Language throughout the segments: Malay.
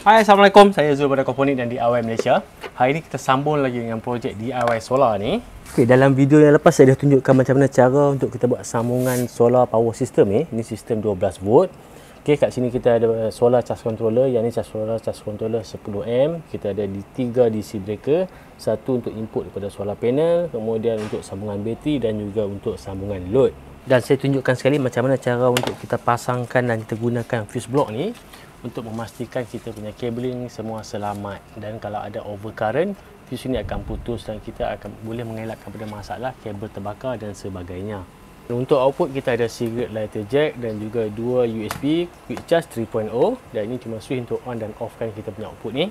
Hai, Assalamualaikum. Saya Zul pada Koponik dan DIY Malaysia. Hari ini kita sambung lagi dengan projek DIY solar ni. Okay, dalam video yang lepas saya dah tunjukkan macam mana cara untuk kita buat sambungan solar power system ni. Ini sistem 12 volt. Okay, kat sini kita ada solar charge controller. Yang ni solar charge controller 10A. Kita ada 3 DC breaker. Satu untuk input daripada solar panel, kemudian untuk sambungan bateri dan juga untuk sambungan load. Dan saya tunjukkan sekali macam mana cara untuk kita pasangkan dan kita gunakan fuse block ni untuk memastikan kita punya cabling semua selamat, dan kalau ada overcurrent, fuse ini akan putus dan kita akan boleh mengelakkan pada masalah kabel terbakar dan sebagainya. Untuk output kita ada cigarette lighter jack dan juga 2 USB quick charge 3.0, dan ini cuma switch untuk on dan off kan kita punya output ni.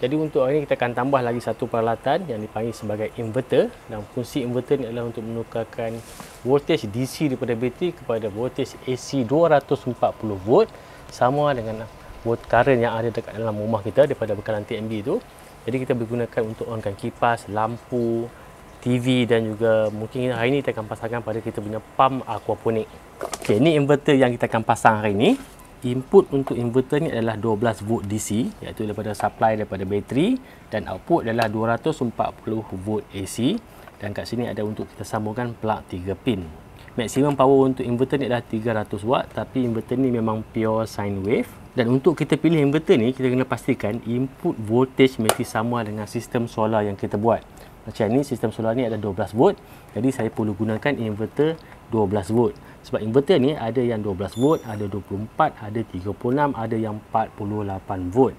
Jadi untuk hari ini kita akan tambah lagi satu peralatan yang dipanggil sebagai inverter, dan fungsi inverter ni adalah untuk menukarkan voltage DC daripada bateri kepada voltage AC 240 volt sama dengan current yang ada dekat dalam rumah kita daripada bekalan TNB tu. Jadi kita bergunakan untuk onkan kipas, lampu, TV, dan juga mungkin hari ini kita akan pasangkan pada kita punya pump aquaponik. Okey, ini inverter yang kita akan pasang hari ini. Input untuk inverter ni adalah 12 volt DC, iaitu daripada supply daripada bateri, dan output adalah 240 volt AC, dan kat sini ada untuk kita sambungkan plug 3 pin. Maksimum power untuk inverter ni adalah 300 watt, tapi inverter ni memang pure sine wave. Dan untuk kita pilih inverter ni, kita kena pastikan input voltage mesti sama dengan sistem solar yang kita buat. Macam ni, sistem solar ni ada 12 volt, jadi saya perlu gunakan inverter 12 volt. Sebab inverter ni ada yang 12 volt, ada 24, ada 36, ada yang 48 volt.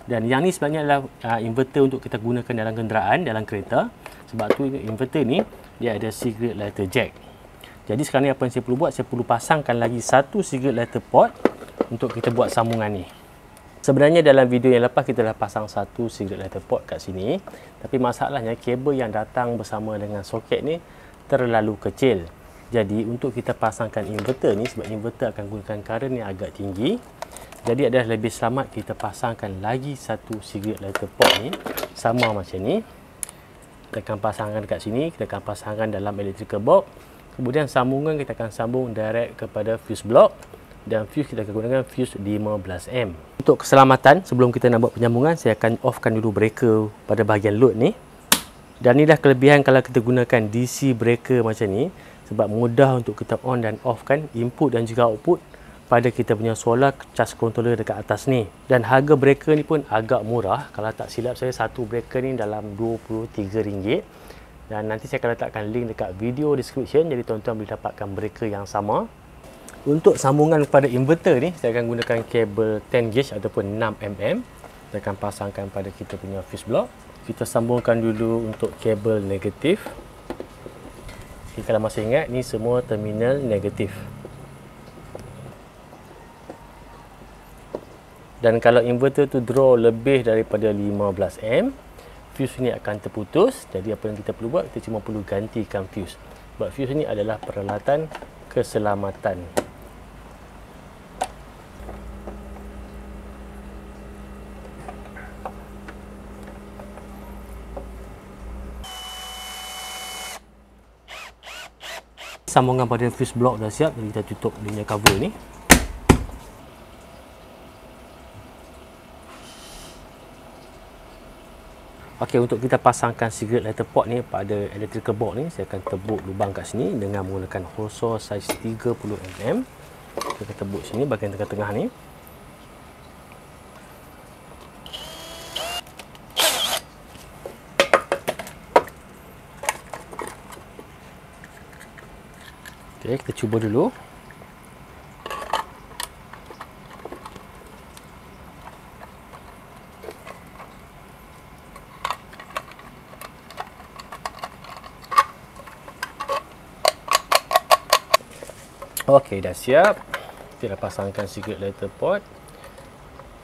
Dan yang ni sebenarnya adalah inverter untuk kita gunakan dalam kenderaan, dalam kereta. Sebab tu inverter ni dia ada cigarette lighter jack. Jadi sekarang ni apa yang saya perlu buat, saya perlu pasangkan lagi satu cigarette lighter port untuk kita buat sambungan ni. Sebenarnya dalam video yang lepas kita dah pasang satu cigarette lighter port kat sini, tapi masalahnya kabel yang datang bersama dengan soket ni terlalu kecil. Jadi untuk kita pasangkan inverter ni, sebab inverter akan gunakan current yang agak tinggi, jadi adalah lebih selamat kita pasangkan lagi satu cigarette lighter port ni sama macam ni. Kita akan pasangkan kat sini, kita akan pasangkan dalam electrical box. Kemudian sambungan kita akan sambung direct kepada fuse block, dan fuse kita akan gunakan fuse 15A. Untuk keselamatan, sebelum kita nak buat penyambungan, saya akan offkan dulu breaker pada bahagian load ni. Dan inilah kelebihan kalau kita gunakan DC breaker macam ni, sebab mudah untuk kita on dan off kan input dan juga output pada kita punya solar charge controller dekat atas ni. Dan harga breaker ni pun agak murah. Kalau tak silap saya, satu breaker ni dalam RM23. Dan nanti saya akan letakkan link dekat video description, jadi tuan-tuan boleh dapatkan breaker yang sama. Untuk sambungan kepada inverter ni, saya akan gunakan kabel 10 gauge ataupun 6mm. Saya akan pasangkan pada kita punya fuse block. Kita sambungkan dulu untuk kabel negatif. Okay, kalau masih ingat, ni semua terminal negatif. Dan kalau inverter tu draw lebih daripada 15A, fuse ni akan terputus. Jadi apa yang kita perlu buat, kita cuma perlu gantikan fuse. Sebab fuse ni adalah peralatan keselamatan. Sambungan pada fuse block dah siap, jadi kita tutup dia punya cover ni. Okey, untuk kita pasangkan cigarette lighter port ni pada electrical box ni, saya akan tebuk lubang kat sini dengan menggunakan hose saw saiz 30mm. Kita akan tebuk sini bahagian tengah-tengah ni. Okey, kita cuba dulu. Okey, dah siap. Kita dah pasangkan cigarette lighter port.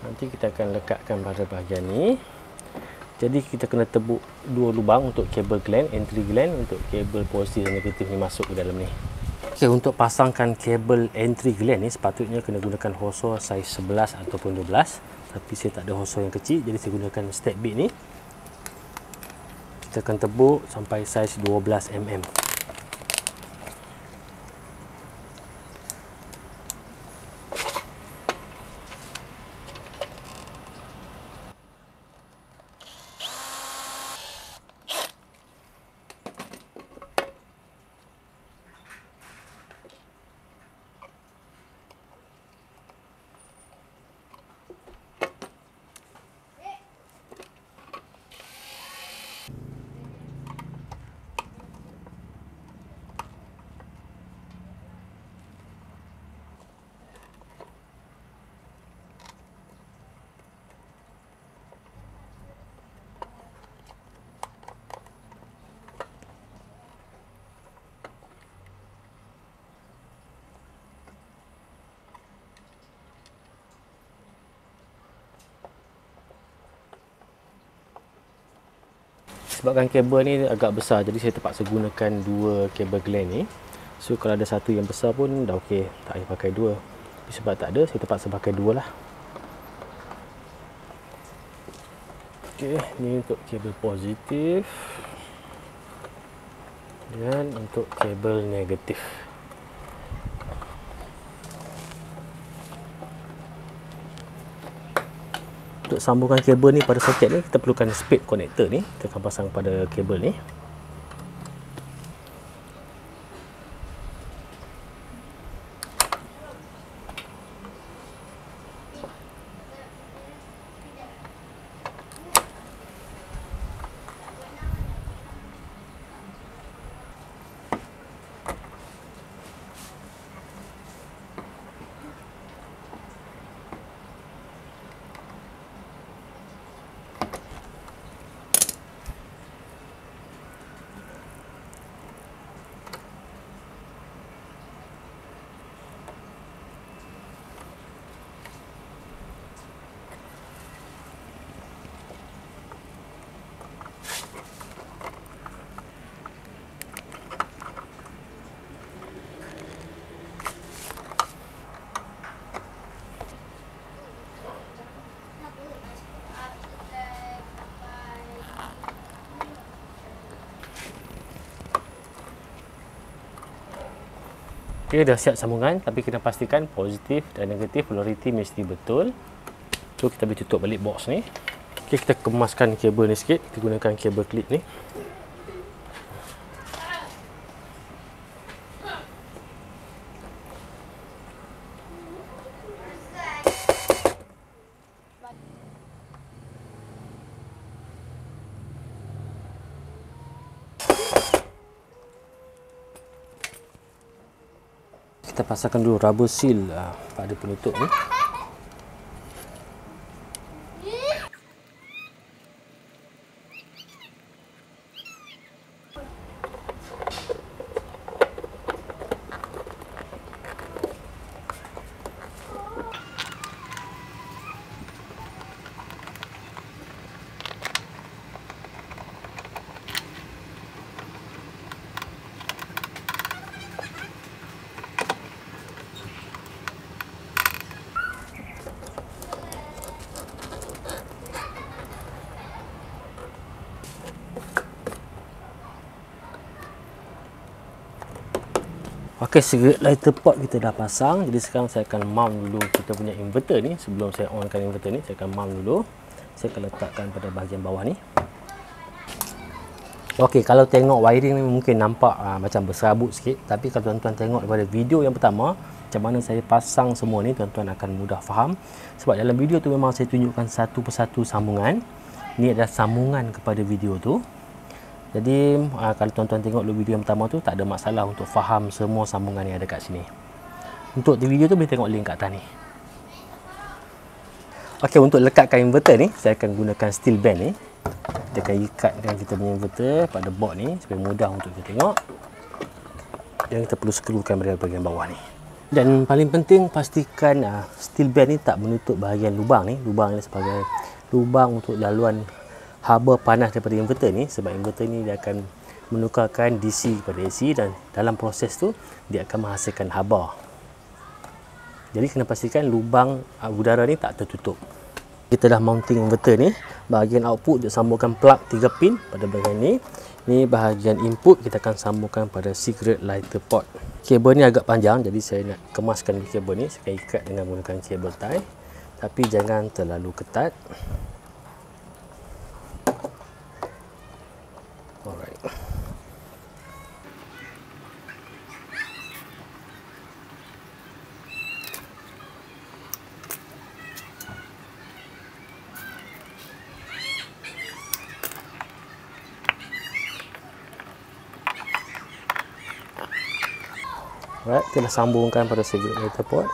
Nanti kita akan lekatkan pada bahagian ni. Jadi kita kena tebuk dua lubang untuk kabel gland, entry gland, untuk kabel positif dan negatif ni masuk ke dalam ni. Okey, untuk pasangkan kabel entry gland ni sepatutnya kena gunakan hose saw saiz 11 ataupun 12. Tapi saya tak ada hose saw yang kecil, jadi saya gunakan step bit ni. Kita akan tebuk sampai saiz 12mm. Sebabkan kabel ni agak besar, jadi saya terpaksa gunakan dua kabel gland ni. So kalau ada satu yang besar pun dah okey, tak payah pakai dua. Tapi sebab tak ada, saya terpaksa pakai dua lah. Okey, ni untuk kabel positif dan untuk kabel negatif. Untuk sambungkan kabel ni pada soket ni, kita perlukan spade connector ni. Kita akan pasang pada kabel ni. Okey, dah siap sambungan, tapi kena pastikan positif dan negatif polariti mesti betul. So kita boleh tutup balik box ni. Okey, kita kemaskan kabel ni sikit. Kita gunakan kabel klip ni. Kita pasangkan dulu rubber seal pada penutup ni. Okey, cigarette lighter pot kita dah pasang. Jadi sekarang saya akan mount dulu kita punya inverter ni. Sebelum saya onkan inverter ni, saya akan mount dulu. Saya akan letakkan pada bahagian bawah ni. Okey, kalau tengok wiring ni mungkin nampak macam berserabut sikit. Tapi kalau tuan-tuan tengok daripada video yang pertama, macam mana saya pasang semua ni, tuan-tuan akan mudah faham. Sebab dalam video tu memang saya tunjukkan satu persatu sambungan. Ni adalah sambungan kepada video tu. Jadi kalau tuan-tuan tengok dulu video yang pertama tu, tak ada masalah untuk faham semua sambungan yang ada kat sini. Untuk di video tu boleh tengok link kat atas ni. Okey, untuk lekatkan inverter ni, saya akan gunakan steel band ni. Kita akan ikatkan kita punya inverter pada board ni supaya mudah untuk kita tengok. Dan kita perlu skrukan pada bahagian bawah ni. Dan paling penting pastikan steel band ni tak menutup bahagian lubang ni. Lubang ni sebagai lubang untuk laluan haba panas daripada inverter ni, sebab inverter ni dia akan menukarkan DC kepada AC dan dalam proses tu dia akan menghasilkan haba. Jadi kena pastikan lubang udara ni tak tertutup. Kita dah mounting inverter ni. Bahagian output dia sambungkan plug 3 pin pada bahagian ni. Ni bahagian input kita akan sambungkan pada cigarette lighter pot. Kabel ni agak panjang, jadi saya nak kemaskan kabel ni. Saya ikat dengan menggunakan kabel tie, tapi jangan terlalu ketat. Alright. Alright, kita dah sambungkan pada cigarette lighter pot.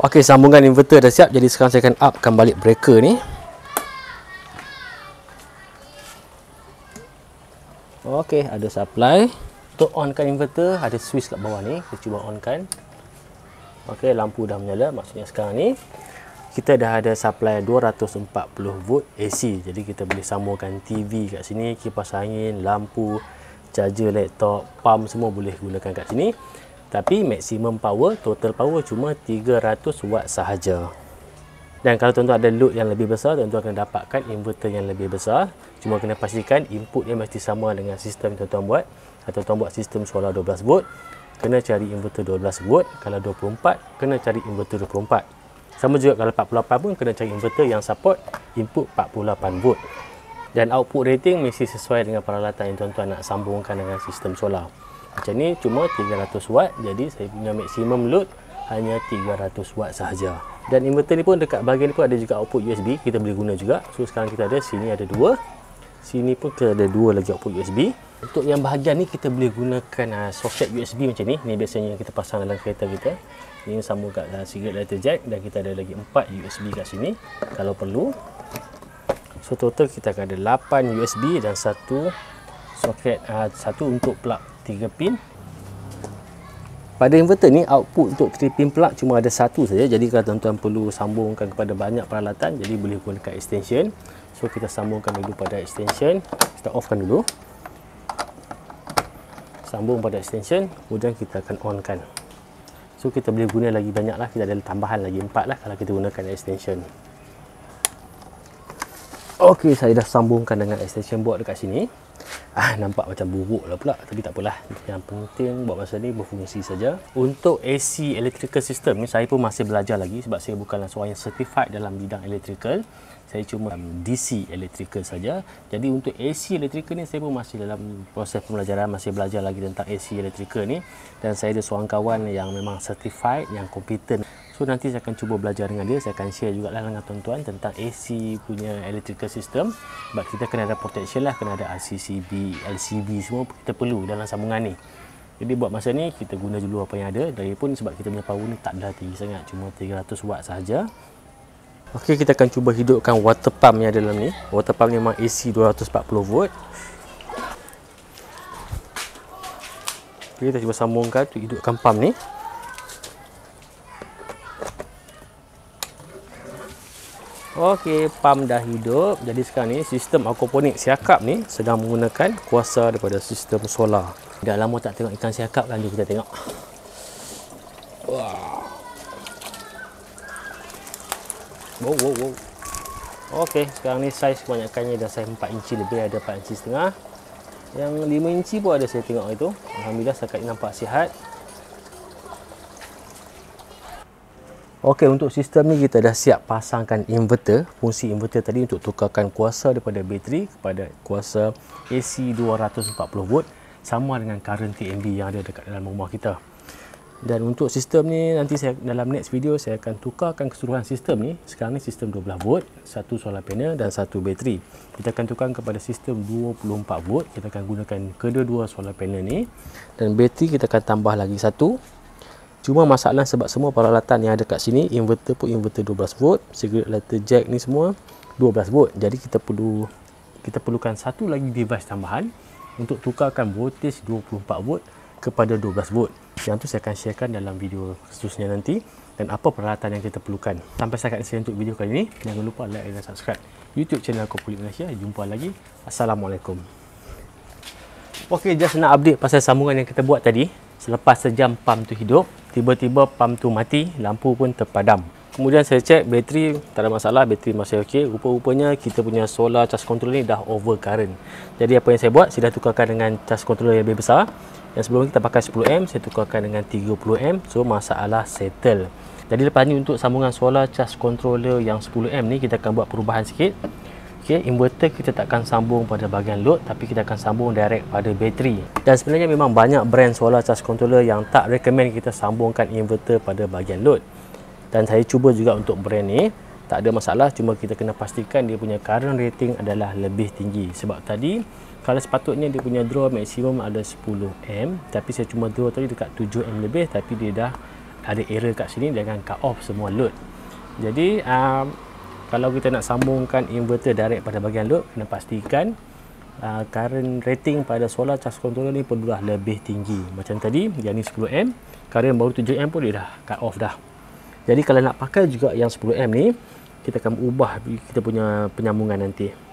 Okey, sambungan inverter dah siap. Jadi sekarang saya akan upkan balik breaker ni. Okey, ada supply. Untuk onkan inverter, ada switch kat bawah ni. Kita cuba onkan. Okey, lampu dah menyala. Maksudnya sekarang ni kita dah ada supply 240 volt AC. Jadi kita boleh sambungkan TV kat sini, kipas angin, lampu, charger laptop, pump semua boleh gunakan kat sini. Tapi maksimum power, total power cuma 300 watt sahaja. Dan kalau tuan-tuan ada load yang lebih besar, tuan-tuan akan dapatkan inverter yang lebih besar. Cuma kena pastikan input dia mesti sama dengan sistem yang tuan-tuan buat. Kalau tuan-tuan buat sistem solar 12 volt, kena cari inverter 12 volt. Kalau 24, kena cari inverter 24. Sama juga kalau 48 pun kena cari inverter yang support input 48 volt. Dan output rating mesti sesuai dengan peralatan yang tuan-tuan nak sambungkan dengan sistem solar. Macam ni cuma 300 watt, jadi saya punya maksimum load hanya 300 watt sahaja. Dan inverter ni pun dekat bahagian ni pun ada juga output USB, kita boleh guna juga. So sekarang kita ada, sini ada 2, sini pun kita ada 2 lagi output USB. Untuk yang bahagian ni kita boleh gunakan soket USB macam ni. Ni biasanya yang kita pasang dalam kereta kita. Ini sambung kat cigarette lighter jack, dan kita ada lagi 4 USB kat sini kalau perlu. So total kita akan ada 8 USB dan satu soket, satu untuk plug 3 pin. Pada inverter ni output untuk 3 pin plug cuma ada satu saja. Jadi kalau tuan-tuan perlu sambungkan kepada banyak peralatan, jadi boleh gunakan extension. So kita sambungkan dulu pada extension. Kita offkan dulu. Sambung pada extension, kemudian kita akan onkan. So kita boleh guna lagi banyak lah. Kita ada tambahan lagi 4 lah kalau kita gunakan extension. Okey, saya dah sambungkan dengan extension board dekat sini. Nampak macam buruk lah pula, tapi tak apalah. Yang penting buat masa ni berfungsi saja. Untuk AC electrical system ni saya pun masih belajar lagi, sebab saya bukanlah seorang yang certified dalam bidang electrical. Saya cuma DC electrical saja. Jadi untuk AC electrical ni saya pun masih dalam proses pembelajaran, masih belajar lagi tentang AC electrical ni. Dan saya ada seorang kawan yang memang certified, yang kompeten. So nanti saya akan cuba belajar dengan dia. Saya akan share juga lah dengan tuan-tuan tentang AC punya electrical system. Sebab kita kena ada protection lah, kena ada RCCB, LCB semua kita perlu dalam sambungan ni. Jadi buat masa ni kita guna dulu apa yang ada. Lagipun sebab kita punya power ni tak dah tinggi sangat, cuma 300 watt sahaja. Okey, kita akan cuba hidupkan water pump yang ada dalam ni. Water pump ni memang AC 240 volt. Okay, kita cuba sambungkan untuk hidupkan pump ni. Okey, pump dah hidup. Jadi sekarang ni sistem aquaponik siakap ni sedang menggunakan kuasa daripada sistem solar. Dah lama tak tengok ikan siakap kan, kita tengok. Wow. Wow. Okey, sekarang ni saiz kebanyakannya dah saiz 4 inci lebih, ada 4 inci setengah. Yang 5 inci pun ada saya tengok itu. Alhamdulillah setakat ini nampak sihat. Okey, untuk sistem ni kita dah siap pasangkan inverter. Fungsi inverter tadi untuk tukarkan kuasa daripada bateri kepada kuasa AC 240 volt sama dengan current TNB yang ada dekat dalam rumah kita. Dan untuk sistem ni nanti saya dalam next video saya akan tukarkan keseluruhan sistem ni. Sekarang ni sistem 12 volt, satu solar panel dan satu bateri. Kita akan tukarkan kepada sistem 24 volt. Kita akan gunakan kedua-dua solar panel ni, dan bateri kita akan tambah lagi satu. Cuma masalah sebab semua peralatan yang ada kat sini, inverter pun inverter 12 volt, cigarette lighter jack ni semua 12 volt. Jadi kita perlukan satu lagi device tambahan untuk tukarkan voltage 24 volt kepada 12 volt. Yang tu saya akan sharekan dalam video khususnya nanti, dan apa peralatan yang kita perlukan. Sampai setakat ini untuk video kali ini. Jangan lupa like dan subscribe YouTube channel Aquaponik Malaysia. Jumpa lagi. Assalamualaikum. Okey, just nak update pasal sambungan yang kita buat tadi. Selepas sejam pump tu hidup, tiba-tiba pump tu mati, lampu pun terpadam. Kemudian saya cek bateri, tak ada masalah, bateri masih okey. Rupa-rupanya kita punya solar charge controller ni dah over current. Jadi apa yang saya buat, saya dah tukarkan dengan charge controller yang lebih besar. Yang sebelum kita pakai 10 am, saya tukarkan dengan 30 am. So masalah settle. Jadi lepas ni untuk sambungan solar charge controller yang 10 am ni, kita akan buat perubahan sikit. Okay, inverter kita tak akan sambung pada bahagian load, tapi kita akan sambung direct pada bateri. Dan sebenarnya memang banyak brand solar charge controller yang tak recommend kita sambungkan inverter pada bahagian load. Dan saya cuba juga untuk brand ni, tak ada masalah, cuma kita kena pastikan dia punya current rating adalah lebih tinggi. Sebab tadi kalau sepatutnya dia punya draw maksimum ada 10 am, tapi saya cuma draw tadi dekat 7 am lebih, tapi dia dah ada error kat sini dengan cut off semua load. Jadi kalau kita nak sambungkan inverter direct pada bahagian load, kena pastikan current rating pada solar charge controller ni perlulah lebih tinggi. Macam tadi, yang ni 10 am, current baru 7 am pun dia dah cut off dah. Jadi kalau nak pakai juga yang 10M ni, kita akan ubah kita punya penyambungan nanti.